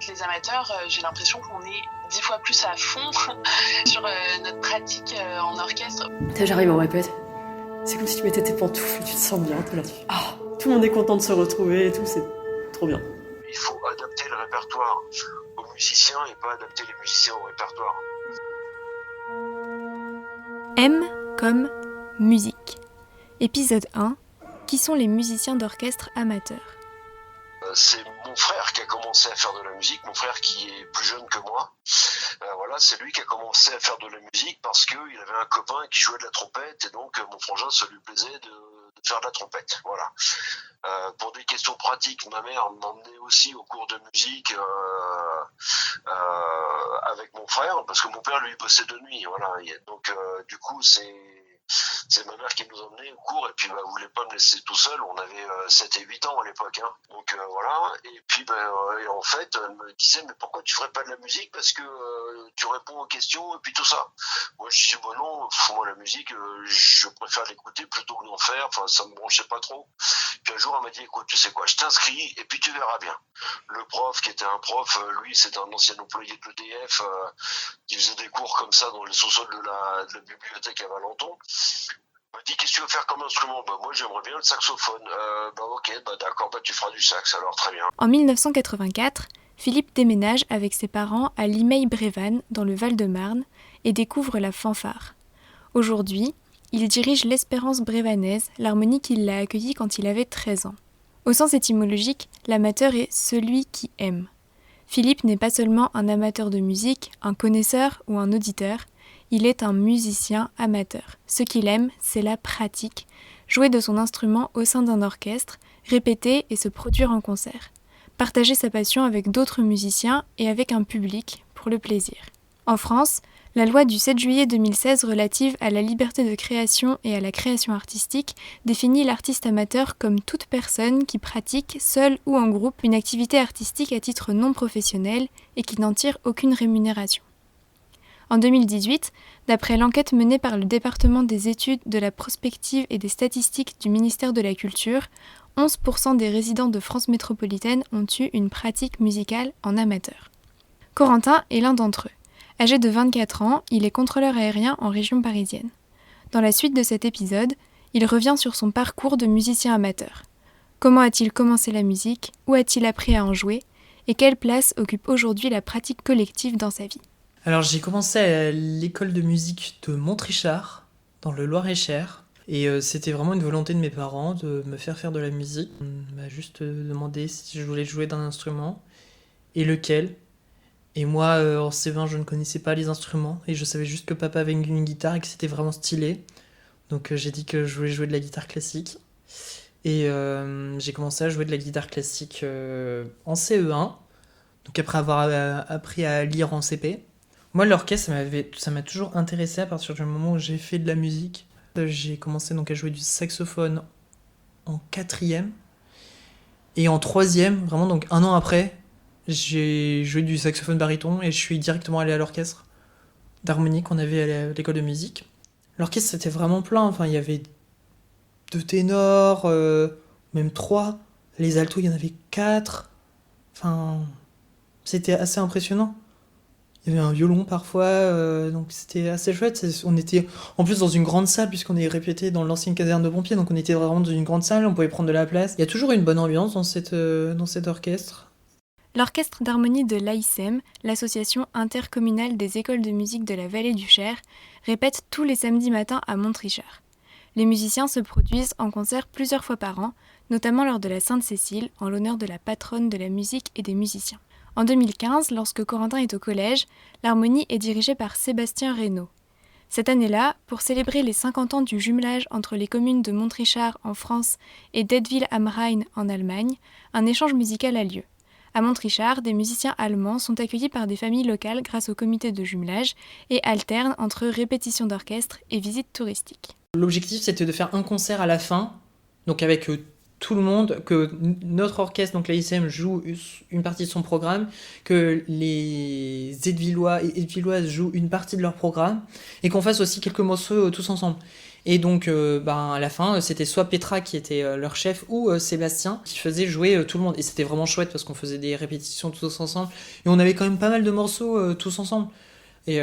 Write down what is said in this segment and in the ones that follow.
avec les amateurs, j'ai l'impression qu'on est 10 fois plus à fond sur notre pratique en orchestre. J'arrive en répète, c'est comme si tu mettais tes pantoufles, tu te sens bien, t'es là, tout le monde est content de se retrouver et tout, c'est trop bien. Il faut adapter le répertoire aux musiciens et pas adapter les musiciens au répertoire. M comme musique. Épisode 1. Qui sont les musiciens d'orchestre amateurs ? C'est mon frère qui a commencé à faire de la musique, mon frère qui est plus jeune que moi. Voilà, c'est lui qui a commencé à faire de la musique parce qu'il avait un copain qui jouait de la trompette et donc mon frangin, ça lui plaisait de faire de la trompette. Voilà. Pour des questions pratiques, ma mère m'emmenait aussi au cours de musique avec mon frère parce que mon père lui bossait de nuit. Voilà. Et donc du coup c'est ma mère qui nous emmenait au cours et puis elle voulait pas me laisser tout seul, on avait 7 et 8 ans à l'époque, hein. Donc voilà, et puis et en fait elle me disait mais pourquoi tu ferais pas de la musique parce que tu réponds aux questions et puis tout ça. Moi je disais bon non, moi la musique je préfère l'écouter plutôt que d'en faire, enfin ça me branchait pas trop. Puis un jour elle m'a dit écoute tu sais quoi, je t'inscris et puis tu verras bien. Le prof qui était un prof, lui c'était un ancien employé de l'EDF qui faisait des cours comme ça dans les sous-sols de la bibliothèque à Valenton. Il m'a dit qu'est-ce que tu veux faire comme instrument ? Moi j'aimerais bien le saxophone. Ok, d'accord, tu feras du sax alors, très bien. En 1984, Philippe déménage avec ses parents à Limeil-Brévannes dans le Val-de-Marne et découvre la fanfare. Aujourd'hui, il dirige l'Espérance brévanaise, l'harmonie qui l'a accueilli quand il avait 13 ans. Au sens étymologique, l'amateur est celui qui aime. Philippe n'est pas seulement un amateur de musique, un connaisseur ou un auditeur, il est un musicien amateur. Ce qu'il aime, c'est la pratique, jouer de son instrument au sein d'un orchestre, répéter et se produire en concert. Partager sa passion avec d'autres musiciens et avec un public pour le plaisir. En France, la loi du 7 juillet 2016 relative à la liberté de création et à la création artistique définit l'artiste amateur comme toute personne qui pratique, seule ou en groupe, une activité artistique à titre non professionnel et qui n'en tire aucune rémunération. En 2018, d'après l'enquête menée par le département des études de la prospective et des statistiques du ministère de la Culture, 11% des résidents de France métropolitaine ont eu une pratique musicale en amateur. Corentin est l'un d'entre eux. Âgé de 24 ans, il est contrôleur aérien en région parisienne. Dans la suite de cet épisode, il revient sur son parcours de musicien amateur. Comment a-t-il commencé la musique ? Où a-t-il appris à en jouer ? Et quelle place occupe aujourd'hui la pratique collective dans sa vie ? Alors j'ai commencé à l'école de musique de Montrichard, dans le Loir-et-Cher. Et c'était vraiment une volonté de mes parents de me faire de la musique. On m'a juste demandé si je voulais jouer d'un instrument et lequel. Et moi, en C20, je ne connaissais pas les instruments et je savais juste que papa avait une guitare et que c'était vraiment stylé. Donc j'ai dit que je voulais jouer de la guitare classique. Et j'ai commencé à jouer de la guitare classique en CE1, donc après avoir appris à lire en CP. Moi, l'orchestre, ça m'a toujours intéressé à partir du moment où j'ai fait de la musique. J'ai commencé donc à jouer du saxophone en 4e. Et en 3e, vraiment donc un an après, j'ai joué du saxophone baryton et je suis directement allé à l'orchestre d'harmonie qu'on avait à l'école de musique. L'orchestre, c'était vraiment plein. Enfin, il y avait 2 ténors, même 3. Les altos, il y en avait 4. Enfin, c'était assez impressionnant. Il y avait un violon parfois, donc c'était assez chouette. On était en plus dans une grande salle puisqu'on est répété dans l'ancienne caserne de pompiers, donc on était vraiment dans une grande salle, on pouvait prendre de la place. Il y a toujours une bonne ambiance dans cet orchestre. L'orchestre d'harmonie de l'AICEM, l'association intercommunale des écoles de musique de la vallée du Cher, répète tous les samedis matins à Montrichard. Les musiciens se produisent en concert plusieurs fois par an, notamment lors de la Sainte-Cécile, en l'honneur de la patronne de la musique et des musiciens. En 2015, lorsque Corentin est au collège, l'harmonie est dirigée par Sébastien Reynaud. Cette année-là, pour célébrer les 50 ans du jumelage entre les communes de Montrichard en France et d'Ettwil am Rhein en Allemagne, un échange musical a lieu. À Montrichard, des musiciens allemands sont accueillis par des familles locales grâce au comité de jumelage et alternent entre répétitions d'orchestre et visites touristiques. L'objectif, c'était de faire un concert à la fin, donc avec tout le monde, que notre orchestre, donc l'AICM, joue une partie de son programme, que les Ettwilois et Ettwiloises jouent une partie de leur programme, et qu'on fasse aussi quelques morceaux tous ensemble. Et donc, à la fin, c'était soit Petra qui était leur chef ou Sébastien qui faisait jouer tout le monde. Et c'était vraiment chouette parce qu'on faisait des répétitions tous ensemble. Et on avait quand même pas mal de morceaux tous ensemble. Et il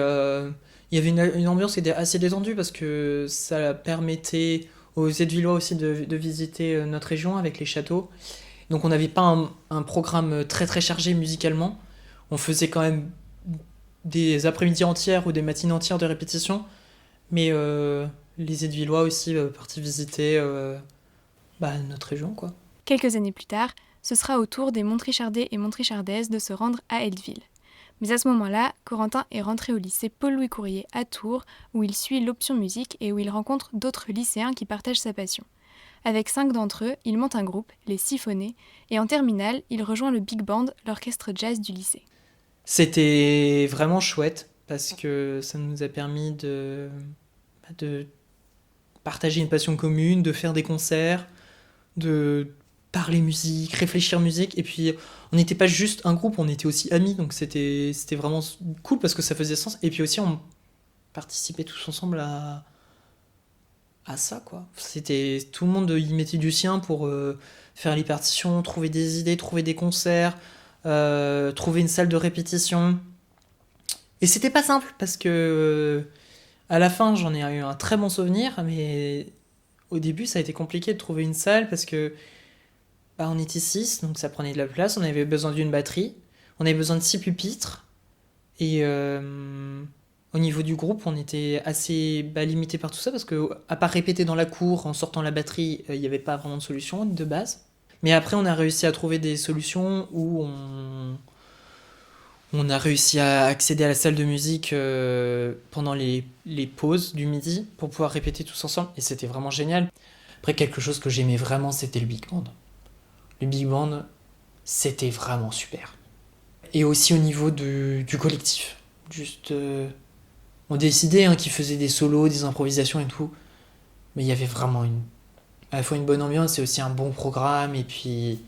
y avait une ambiance qui était assez détendue parce que ça permettait aux Zedvillois aussi de visiter notre région avec les châteaux. Donc on n'avait pas un programme très très chargé musicalement. On faisait quand même des après-midi entières ou des matinées entières de répétition. Mais les Zedvillois aussi partis visiter notre région, quoi. Quelques années plus tard, ce sera au tour des Montrichardais et Montrichardaises de se rendre à Eltville. Mais à ce moment-là, Corentin est rentré au lycée Paul-Louis Courier à Tours, où il suit l'option musique et où il rencontre d'autres lycéens qui partagent sa passion. Avec 5 d'entre eux, il monte un groupe, les Siphonnés, et en terminale, il rejoint le Big Band, l'orchestre jazz du lycée. C'était vraiment chouette parce que ça nous a permis de partager une passion commune, de faire des concerts, de parler musique, réfléchir musique. Et puis, on n'était pas juste un groupe, on était aussi amis. Donc, c'était vraiment cool parce que ça faisait sens. Et puis aussi, on participait tous ensemble à ça, quoi. Tout le monde y mettait du sien pour faire les partitions, trouver des idées, trouver des concerts, trouver une salle de répétition. Et c'était pas simple parce que à la fin, j'en ai eu un très bon souvenir, mais au début, ça a été compliqué de trouver une salle parce que on était 6, donc ça prenait de la place. On avait besoin d'une batterie, on avait besoin de 6 pupitres. Et au niveau du groupe, on était assez limité par tout ça parce que, à part répéter dans la cour en sortant la batterie, il n'y avait pas vraiment de solution de base. Mais après, on a réussi à trouver des solutions où on a réussi à accéder à la salle de musique pendant les pauses du midi pour pouvoir répéter tous ensemble. Et c'était vraiment génial. Après, quelque chose que j'aimais vraiment, c'était le Big Band. Le Big Band, c'était vraiment super. Et aussi au niveau du collectif. Juste, on décidait qui faisait des solos, des improvisations et tout. Mais il y avait vraiment à la fois une bonne ambiance et aussi un bon programme. Et puis,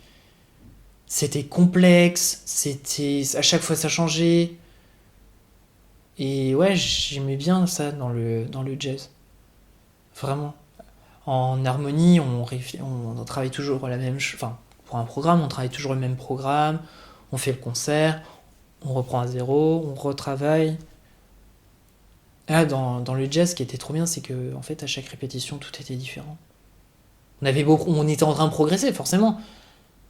c'était complexe. À chaque fois, ça changeait. Et ouais, j'aimais bien ça dans le jazz. Vraiment. En harmonie, on travaille toujours la même chose. Enfin, pour un programme, on travaille toujours le même programme. On fait le concert, on reprend à zéro, on retravaille. Là, dans le jazz, ce qui était trop bien, c'est que en fait, à chaque répétition, tout était différent. On était en train de progresser, forcément.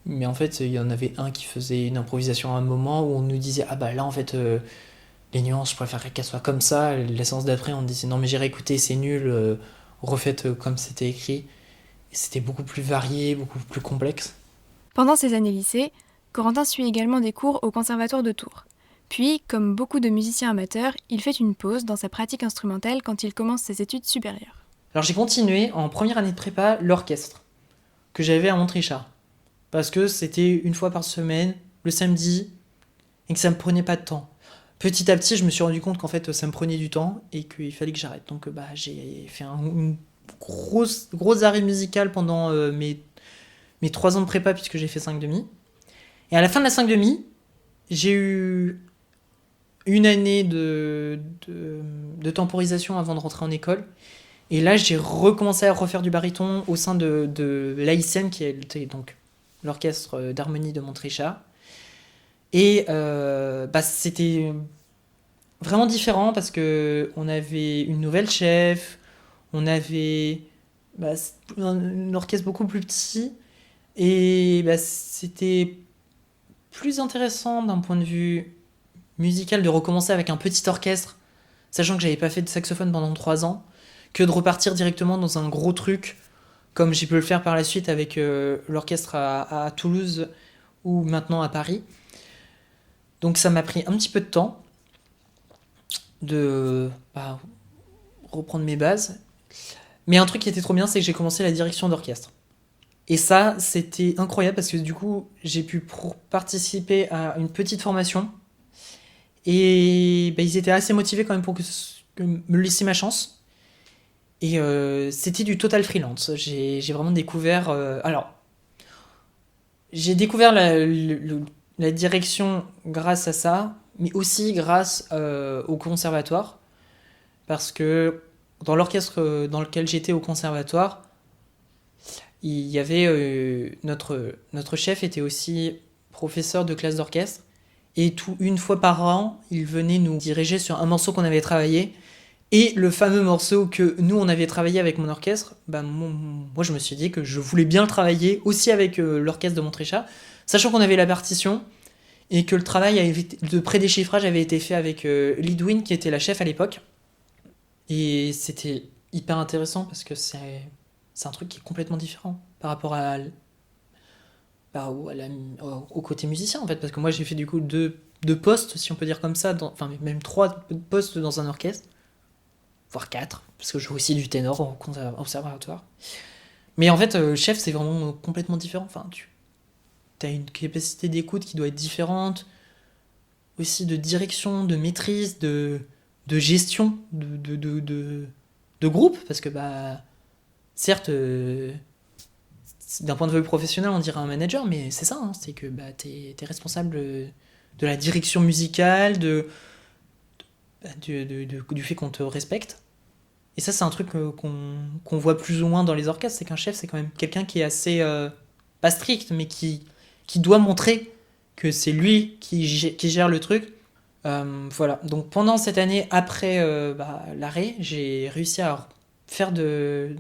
Mais en fait, il y en avait un qui faisait une improvisation à un moment où on nous disait là, en fait, les nuances, je préférerais qu'elles soient comme ça. La séance d'après, on disait non, mais j'ai réécouté, c'est nul, refaites comme c'était écrit. Et c'était beaucoup plus varié, beaucoup plus complexe. Pendant ces années lycée, Corentin suit également des cours au Conservatoire de Tours. Puis, comme beaucoup de musiciens amateurs, il fait une pause dans sa pratique instrumentale quand il commence ses études supérieures. Alors j'ai continué en première année de prépa l'orchestre que j'avais à Montrichard. Parce que c'était une fois par semaine, le samedi, et que ça me prenait pas de temps. Petit à petit, je me suis rendu compte qu'en fait, ça me prenait du temps et qu'il fallait que j'arrête. Donc j'ai fait une grosse arrêt musical pendant mes 3 ans de prépa puisque j'ai fait 5,5. Et à la fin de la 5,5, j'ai eu une année de temporisation avant de rentrer en école. Et là, j'ai recommencé à refaire du baryton au sein de l'AICM, qui était donc l'orchestre d'harmonie de Montrichard. Et c'était vraiment différent parce qu'on avait une nouvelle chef, on avait un orchestre beaucoup plus petit. Et c'était plus intéressant d'un point de vue musical de recommencer avec un petit orchestre, sachant que j'avais pas fait de saxophone pendant 3 ans, que de repartir directement dans un gros truc, comme j'ai pu le faire par la suite avec l'orchestre à Toulouse ou maintenant à Paris. Donc ça m'a pris un petit peu de temps de reprendre mes bases. Mais un truc qui était trop bien, c'est que j'ai commencé la direction d'orchestre. Et ça, c'était incroyable parce que du coup, j'ai pu participer à une petite formation. Et ils étaient assez motivés quand même pour que me laisser ma chance. Et c'était du total freelance. J'ai vraiment découvert... j'ai découvert la direction grâce à ça, mais aussi grâce au conservatoire. Parce que dans l'orchestre dans lequel j'étais au conservatoire, il y avait notre chef était aussi professeur de classe d'orchestre. Et une fois par an, il venait nous diriger sur un morceau qu'on avait travaillé. Et le fameux morceau que nous, on avait travaillé avec mon orchestre, moi, je me suis dit que je voulais bien le travailler aussi avec l'orchestre de Montrichard, sachant qu'on avait la partition et que le travail de prédéchiffrage avait été fait avec Lidwin, qui était la chef à l'époque. Et c'était hyper intéressant parce que c'est un truc qui est complètement différent par rapport au côté musicien, en fait. Parce que moi, j'ai fait du coup deux postes, si on peut dire comme ça, enfin même 3 postes dans un orchestre. Voire 4, parce que je joue aussi du ténor au conservatoire. Mais en fait, chef, c'est vraiment complètement différent. Enfin, tu as une capacité d'écoute qui doit être différente, aussi de direction, de maîtrise, de gestion de groupe, parce que, certes, d'un point de vue professionnel, on dirait un manager, mais c'est ça, hein, c'est que t'es responsable de la direction musicale, du fait qu'on te respecte. Et ça, c'est un truc qu'on voit plus ou moins dans les orchestres, c'est qu'un chef, c'est quand même quelqu'un qui est assez, pas strict, mais qui doit montrer que c'est lui qui gère le truc. Voilà, donc pendant cette année, après l'arrêt, j'ai réussi à faire de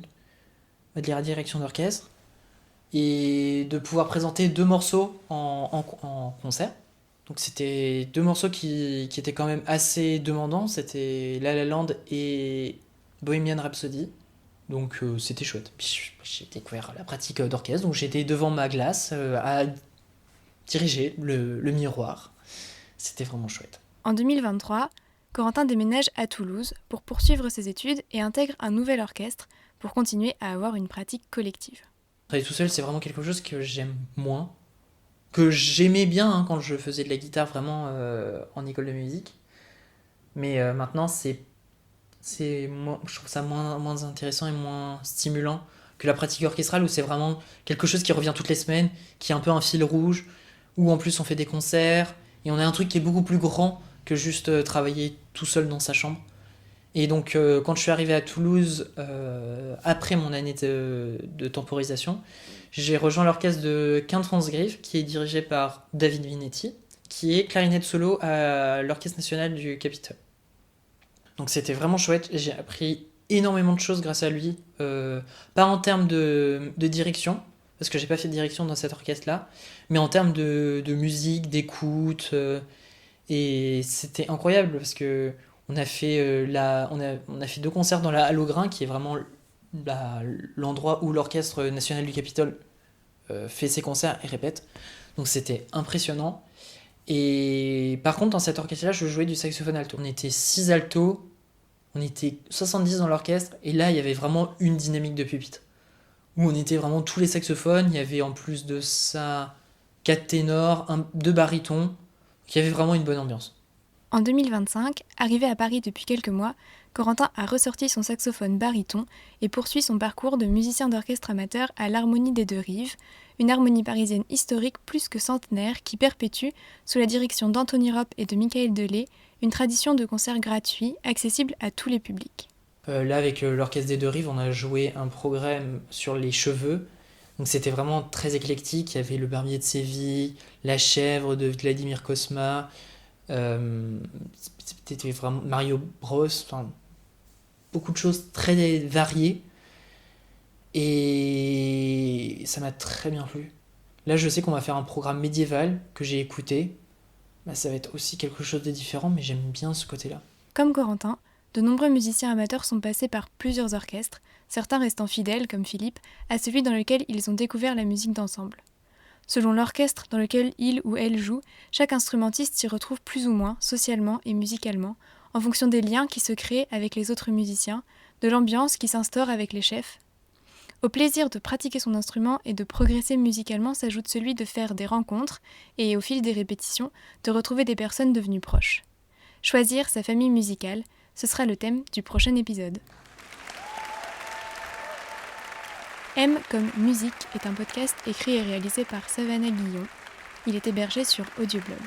la direction d'orchestre et de pouvoir présenter 2 morceaux en concert. Donc c'était 2 morceaux qui étaient quand même assez demandants, c'était La La Land et Bohemian Rhapsody. Donc c'était chouette. Puis j'ai découvert la pratique d'orchestre, donc j'étais devant ma glace à diriger le miroir. C'était vraiment chouette. En 2023, Corentin déménage à Toulouse pour poursuivre ses études et intègre un nouvel orchestre pour continuer à avoir une pratique collective. Travailler tout seul, c'est vraiment quelque chose que j'aime moins, que j'aimais bien quand je faisais de la guitare vraiment en école de musique. Mais maintenant, je trouve ça moins intéressant et moins stimulant que la pratique orchestrale, où c'est vraiment quelque chose qui revient toutes les semaines, qui est un peu un fil rouge, où en plus on fait des concerts, et on a un truc qui est beaucoup plus grand que juste travailler tout seul dans sa chambre. Et donc quand je suis arrivé à Toulouse, après mon année de temporisation, j'ai rejoint l'orchestre de Quinte France Griffe, qui est dirigé par David Vinetti, qui est clarinette solo à l'Orchestre National du Capitole. Donc c'était vraiment chouette, j'ai appris énormément de choses grâce à lui, pas en termes de direction, parce que j'ai pas fait de direction dans cet orchestre-là, mais en termes de musique, d'écoute, et c'était incroyable parce que on a fait 2 concerts dans la Halle au Grain, qui est vraiment l'endroit où l'Orchestre National du Capitole fait ses concerts et répète. Donc c'était impressionnant. Et par contre, dans cet orchestre-là, je jouais du saxophone alto. On était 6 altos, on était 70 dans l'orchestre, et là, il y avait vraiment une dynamique de pupitre, où on était vraiment tous les saxophones. Il y avait en plus de ça 4 ténors, 2 barytons, donc il y avait vraiment une bonne ambiance. En 2025, arrivé à Paris depuis quelques mois, Corentin a ressorti son saxophone baryton et poursuit son parcours de musicien d'orchestre amateur à l'Harmonie des Deux Rives, une harmonie parisienne historique plus que centenaire qui perpétue, sous la direction d'Anthony Ropp et de Michael Delay, une tradition de concerts gratuits accessible à tous les publics. Là, avec l'Orchestre des Deux Rives, on a joué un programme sur les cheveux. Donc c'était vraiment très éclectique. Il y avait Le Barbier de Séville, La Chèvre de Vladimir Cosma, c'était vraiment Mario Bros, enfin, beaucoup de choses très variées, et ça m'a très bien plu. Là, je sais qu'on va faire un programme médiéval que j'ai écouté. Ça va être aussi quelque chose de différent, mais j'aime bien ce côté-là. Comme Corentin, de nombreux musiciens amateurs sont passés par plusieurs orchestres, certains restant fidèles, comme Philippe, à celui dans lequel ils ont découvert la musique d'ensemble. Selon l'orchestre dans lequel il ou elle joue, chaque instrumentiste s'y retrouve plus ou moins, socialement et musicalement, en fonction des liens qui se créent avec les autres musiciens, de l'ambiance qui s'instaure avec les chefs. Au plaisir de pratiquer son instrument et de progresser musicalement s'ajoute celui de faire des rencontres et, au fil des répétitions, de retrouver des personnes devenues proches. Choisir sa famille musicale, ce sera le thème du prochain épisode. M comme musique est un podcast écrit et réalisé par Savannah Guillon. Il est hébergé sur Audioblog.